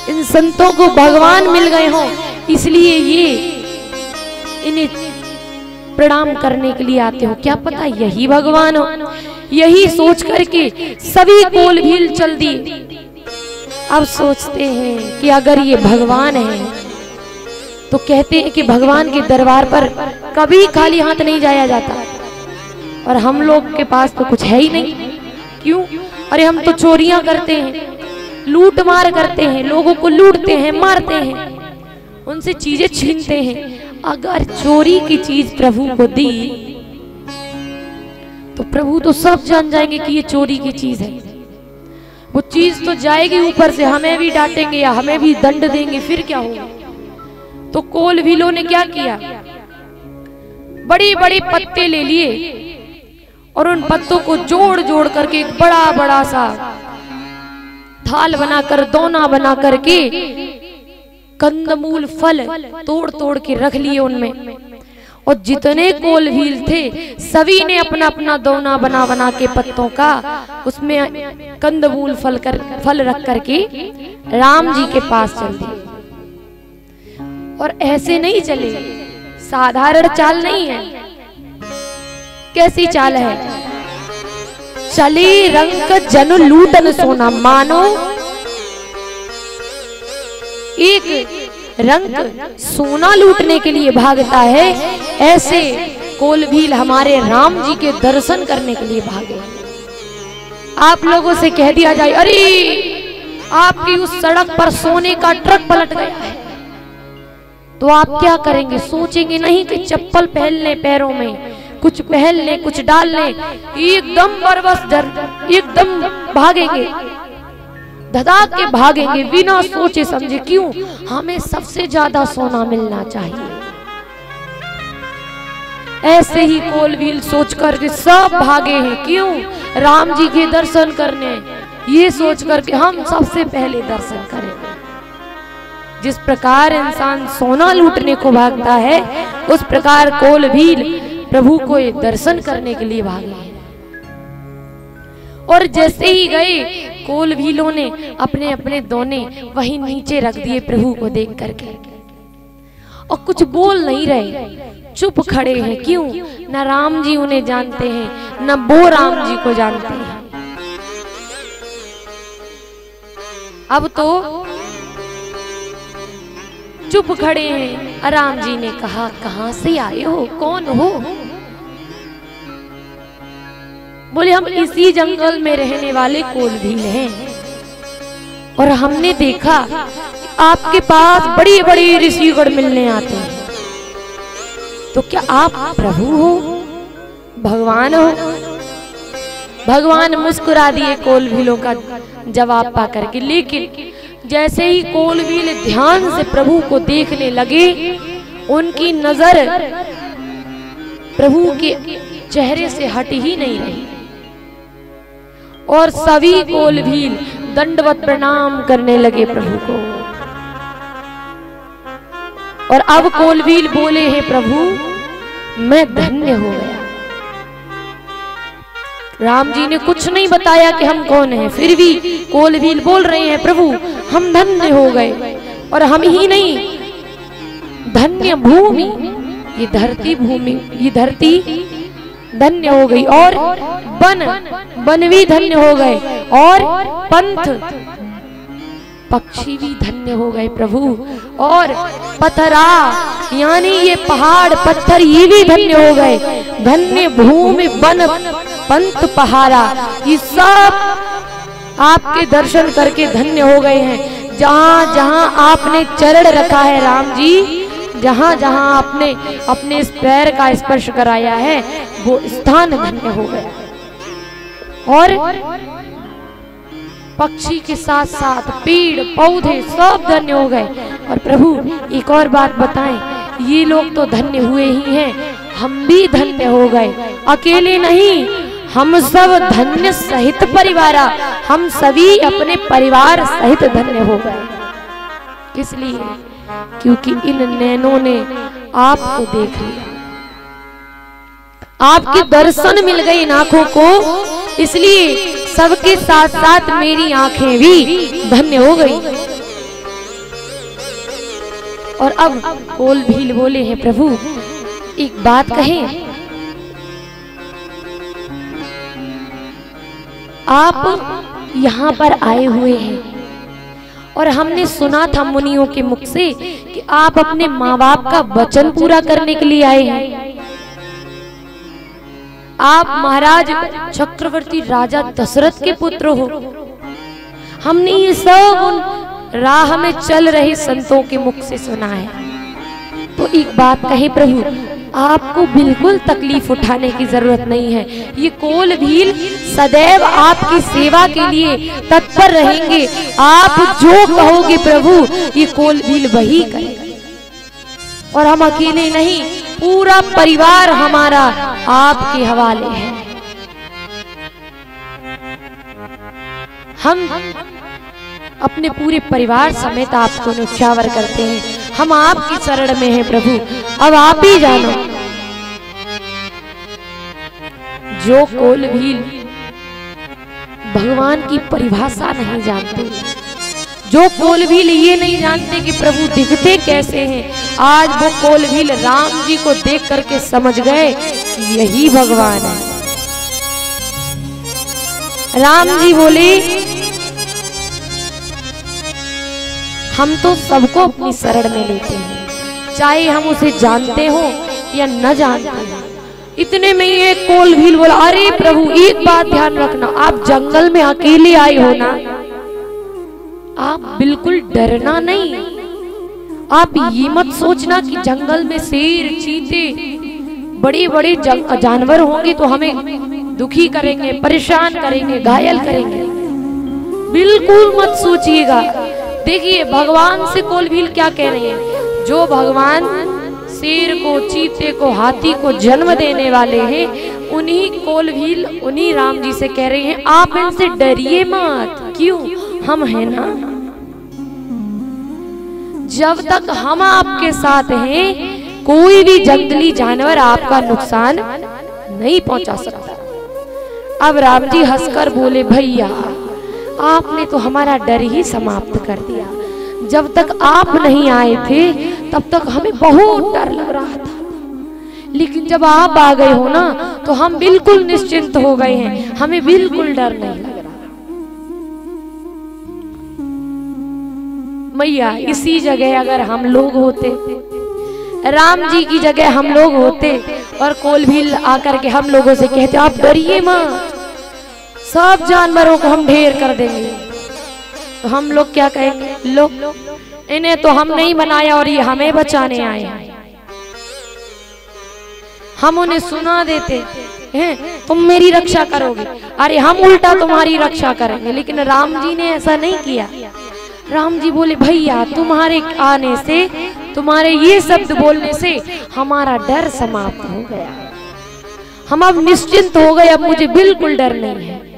इन संतों को भगवान मिल गए हों, इसलिए ये इन्हें प्रणाम करने के लिए आते हो। क्या पता यही भगवान हो। यही सोच करके सभी कोल भील चल दिए। अब सोचते हैं कि अगर ये भगवान है तो कहते हैं कि भगवान के दरबार पर कभी खाली हाथ नहीं जाया जाता, और हम लोग के पास तो कुछ है ही नहीं। क्यों? अरे हम तो चोरियां करते हैं, लूट मार करते हैं, लोगों को लूटते हैं, मारते हैं, उनसे चीजें छीनते हैं। अगर चोरी की चीज प्रभु को दी तो प्रभु तो सब जान जाएंगे कि ये चोरी की चीज है। वो चीज तो जाएगी ऊपर से, हमें भी डांटेंगे या हमें भी दंड देंगे, फिर क्या होगा। तो कोल भीलों ने क्या किया, बड़ी बड़ी पत्ते ले लिए और उन पत्तों को जोड़ जोड़ करके एक बड़ा बड़ा सा थाल बनाकर, दोना बना करके कंदमूल फल तोड़ तोड़ के रख लिए उनमें। और जितने कोल भील थे सभी ने अपना अपना दोना बना बना के पत्तों का उसमें कंदमूल फल रख करके राम जी के पास चल दिए। और ऐसे नहीं चले, साधारण चाल नहीं है। कैसी चाल है? चले रंग जन लूटन सोना, मानो एक रंग सोना लूटने के लिए भागता है, ऐसे कोल भील हमारे राम जी के दर्शन करने के लिए भागे। आप लोगों से कह दिया जाए, अरे आपकी उस सड़क पर सोने का ट्रक पलट गया है, तो आप क्या करेंगे? सोचेंगे नहीं कि चप्पल पहन लें, पैरों में कुछ पहन लें, कुछ डाल लें, एकदम बरबस एकदम भागेंगे, धड़ाक के भागेंगे बिना सोचे समझे। क्यों? हमें सबसे ज्यादा सोना मिलना चाहिए। ऐसे ही कोल भील सोच करके सब भागे हैं। क्यों? राम जी के दर्शन करने, ये सोच करके हम सबसे पहले दर्शन करेंगे। जिस प्रकार इंसान सोना लूटने को भागता है, उस प्रकार कोल भील प्रभु को दर्शन करने के लिए भागे। और जैसे ही गए, कोल भीलों ने अपने अपने दोने वहीं नीचे रख दिए प्रभु को देख करके, और कुछ बोल नहीं रहे, चुप खड़े हैं। क्यों? न राम जी उन्हें जानते हैं, न वो राम जी को जानते हैं। अब तो चुप खड़े हैं। राम जी ने कहा, कहां से आए हो, कौन हो? बोले, हम इसी जंगल में रहने वाले कोल भील हैं, और हमने देखा आपके पास बड़ी बड़ी ऋषिगण मिलने आते हैं, तो क्या आप प्रभु हो, भगवान हो? भगवान मुस्कुरा दिए कोल भीलों का जवाब पा करके। लेकिन जैसे ही कोल भील ध्यान से प्रभु को देखने लगे, उनकी नजर प्रभु के चेहरे से हट ही नहीं रही, और सभी कोल भील दंडवत प्रणाम करने लगे प्रभु को। और अब कोल भील बोले हैं, प्रभु मैं धन्य हो गया। राम जी ने कुछ नहीं बताया कि हम कौन हैं, फिर भी कोल भील बोल रहे हैं, प्रभु हम धन्य हो गए। और हम ही नहीं, धन्य भूमि, ये धरती भूमि, ये धरती धन्य हो गई, और वन भी धन्य हो गए, और पंथ पक्षी भी धन्य हो गए प्रभु, और पथरा यानी ये पहाड़ पत्थर ये भी धन्य हो गए। धन्य भूमि वन पंथ पहाड़ा, ये सब आपके दर्शन करके धन्य हो गए हैं। जहां जहां आपने चरण रखा है राम जी, जहां जहां आपने अपने इस पैर का स्पर्श कराया है, वो स्थान धन्य हो गया। और पक्षी के साथ साथ पेड़ पौधे सब धन्य हो गए। और प्रभु एक और बात बताएं, ये लोग तो धन्य हुए ही हैं, हम भी धन्य हो गए। अकेले नहीं, हम सब धन्य सहित परिवार, हम सभी अपने परिवार सहित धन्य हो गए। इसलिए क्योंकि इन नैनों ने आपको देख लिया, आपके दर्शन मिल गए इन आंखों को, इसलिए सबके साथ साथ मेरी आंखें भी धन्य हो गई। और अब कोल भील बोले हैं प्रभु एक बात कहें, आप यहाँ पर आए हुए हैं और हमने सुना था मुनियों के मुख से कि आप अपने माँ बाप का वचन पूरा करने के लिए आए हैं। आप महाराज चक्रवर्ती राजा दशरथ के पुत्र हो। हमने ये सब उन राह में चल रहे संतों के मुख से सुना है। तो एक बात कहे प्रभु, आपको बिल्कुल तकलीफ उठाने की जरूरत नहीं है। ये कोल भील सदैव आपकी सेवा के लिए तत्पर रहेंगे। आप जो कहोगे प्रभु, ये कोल भील वही करेगा। और हम अकेले नहीं, पूरा परिवार हमारा आपके हवाले है। हम अपने पूरे परिवार समेत आपको न्यौछावर करते हैं। हम आपकी शरण में हैं प्रभु, अब आप ही जानो। जो कोल भील भगवान की परिभाषा नहीं जानते, जो कोल भील ये नहीं जानते कि प्रभु दिखते कैसे हैं, आज वो कोल भील राम जी को देख करके समझ गए कि यही भगवान है। राम जी बोले, हम तो सबको अपनी शरण में लेते हैं, चाहे हम उसे जानते हो या न जानते हो। इतने में ही एक कोल भील बोला, अरे प्रभु एक बात ध्यान रखना, आप जंगल में अकेले आए हो ना, आप बिल्कुल डरना नहीं। आप ये मत सोचना कि जंगल में शेर, चीते, बड़े बड़े जानवर होंगे तो हमें दुखी करेंगे, परेशान करेंगे, घायल करेंगे। बिल्कुल मत सोचिएगा। देखिए भगवान से कोल भील क्या कह रहे हैं, जो भगवान शेर को, चीते को, हाथी को जन्म देने वाले हैं, उन्हीं कोल भील, उन्हीं राम जी से कह रहे हैं आप इनसे डरिए मत। क्यों? हम हैं ना। जब तक हम आपके साथ हैं, कोई भी जंगली जानवर आपका नुकसान नहीं पहुंचा सकता। अब राम जी हंसकर बोले, भैया आपने तो हमारा डर ही समाप्त कर दिया। जब तक आप नहीं आए थे तब तक हमें बहुत डर लग रहा था, लेकिन जब आप आ गए हो ना तो हम बिल्कुल निश्चिंत हो गए हैं, हमें बिल्कुल डर नहीं लग रहा। मैया इसी जगह अगर हम लोग होते, राम जी की जगह हम लोग होते और कोल भील आकर के हम लोगों से कहते आप डरिए मत, सब जानवरों को हम ढेर कर देंगे, तो हम लोग क्या कहेंगे, लो इन्हें तो हम नहीं बनाया और ये हमें बचाने आए हैं। हम उन्हें सुना देते हैं तुम मेरी रक्षा करोगे, अरे हम उल्टा तुम्हारी रक्षा करेंगे। लेकिन राम जी ने ऐसा नहीं किया। राम जी बोले, भैया तुम्हारे आने से, तुम्हारे ये शब्द बोलने से हमारा डर समाप्त हो गया, हम अब निश्चिंत हो गए, अब मुझे बिल्कुल डर नहीं है।